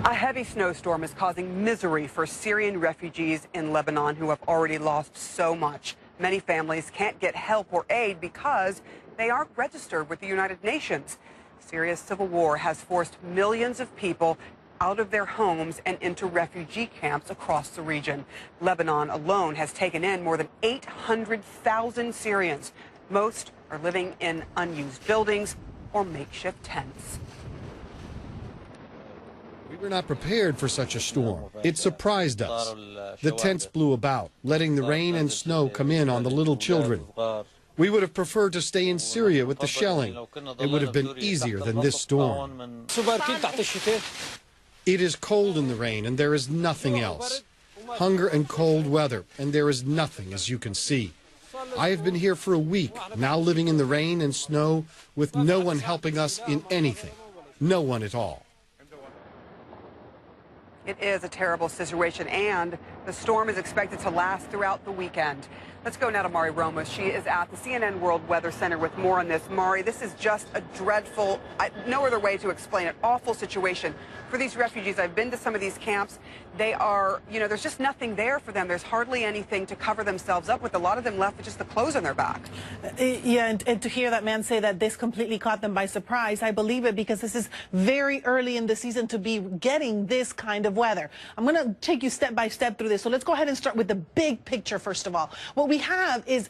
A heavy snowstorm is causing misery for Syrian refugees in Lebanon who have already lost so much. Many families can't get help or aid because they aren't registered with the United Nations. Syria's civil war has forced millions of people out of their homes and into refugee camps across the region. Lebanon alone has taken in more than 800,000 Syrians. Most are living in unused buildings or makeshift tents. We were not prepared for such a storm. It surprised us. The tents blew about, letting the rain and snow come in on the little children. We would have preferred to stay in Syria with the shelling. It would have been easier than this storm. It is cold in the rain, and there is nothing else. Hunger and cold weather, and there is nothing, as you can see. I have been here for a week, now living in the rain and snow with no one helping us in anything. No one at all. It is a terrible situation, and the storm is expected to last throughout the weekend. Let's go now to Mari Ramos. She is at the CNN World Weather Center with more on this. Mari, this is just a dreadful, no other way to explain it, awful situation for these refugees. I've been to some of these camps. They are, there's just nothing there for them. There's hardly anything to cover themselves up with. A lot of them left with just the clothes on their back. Yeah, and to hear that man say that this completely caught them by surprise, I believe it, because this is very early in the season to be getting this kind of weather. I'm going to take you step by step through this. So let's go ahead and start with the big picture first of all. What we have is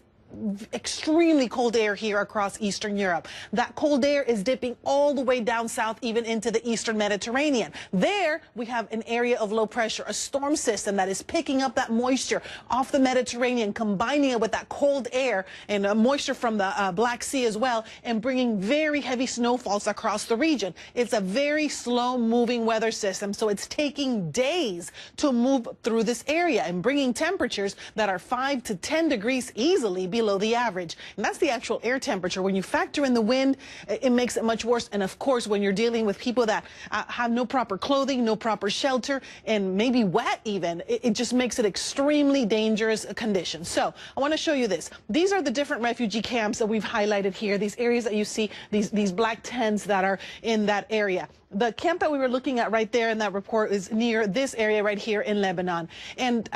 extremely cold air here across Eastern Europe. That cold air is dipping all the way down south, even into the Eastern Mediterranean. There we have an area of low pressure, a storm system that is picking up that moisture off the Mediterranean, combining it with that cold air and moisture from the Black Sea as well, and bringing very heavy snowfalls across the region. It's a very slow moving weather system, so it's taking days to move through this area and bringing temperatures that are 5 to 10 degrees easily below the average. And that's the actual air temperature. When you factor in the wind, it makes it much worse. And of course, when you're dealing with people that have no proper clothing, no proper shelter, and maybe wet even, it just makes it extremely dangerous conditions. So I want to show you this. These are the different refugee camps that we've highlighted here, these areas that you see, these black tents that are in that area. The camp that we were looking at right there in that report is near this area right here in Lebanon. And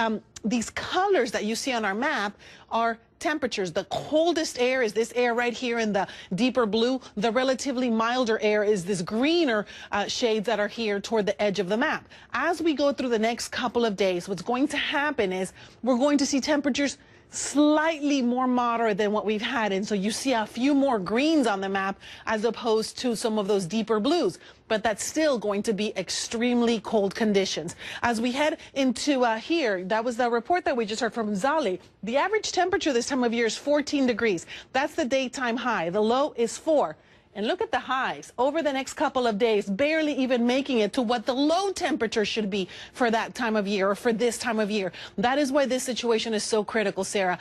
these colors that you see on our map are temperatures. The coldest air is this air right here in the deeper blue. The relatively milder air is this greener shades that are here toward the edge of the map. As we go through the next couple of days, what's going to happen is we're going to see temperatures slightly more moderate than what we've had. And so you see a few more greens on the map as opposed to some of those deeper blues. But that's still going to be extremely cold conditions. As we head into here, that was the report that we just heard from Zali. The average temperature this time of year is 14 degrees. That's the daytime high. The low is 4. And look at the highs over the next couple of days, barely even making it to what the low temperature should be for that time of year or for this time of year. That is why this situation is so critical, Sarah.